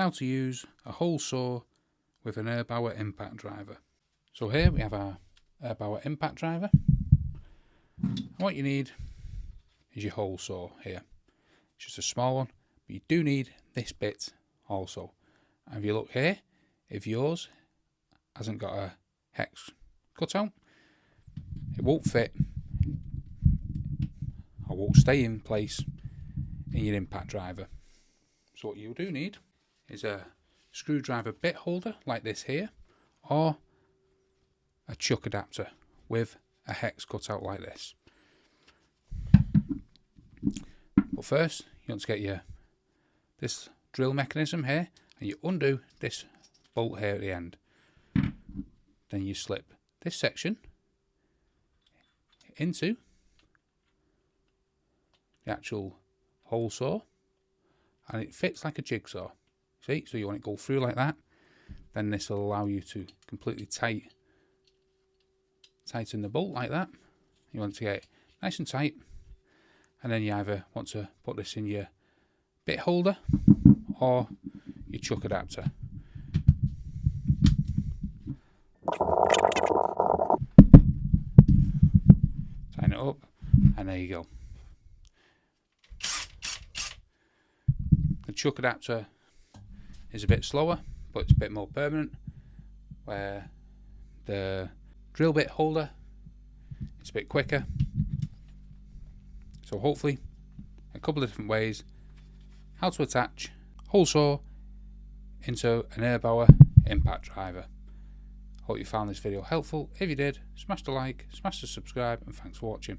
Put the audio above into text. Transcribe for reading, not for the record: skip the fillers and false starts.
how to use a hole saw with an Erbauer impact driver. So here we have our Erbauer impact driver. What you need is your hole saw here. It's just a small one, but you do need this bit also. And if you look here, if yours hasn't got a hex cutout, it won't fit or won't stay in place in your impact driver. So what you do need is a screwdriver bit holder like this here, or a chuck adapter with a hex cutout like this. But first you want to get this drill mechanism here, and you undo this bolt here at the end. Then you slip this section into the actual hole saw, and it fits like a jigsaw. See, so you want it to go through like that. Then this will allow you to completely tighten the bolt like that. You want to get it nice and tight, and then you either want to put this in your bit holder or your chuck adapter. Tighten it up, and there you go. The chuck adapter is a bit slower, but it's a bit more permanent, where the drill bit holder is a bit quicker. So hopefully a couple of different ways how to attach hole saw into an Erbauer impact driver. Hope you found this video helpful. If you did, smash the like, smash the subscribe, and thanks for watching.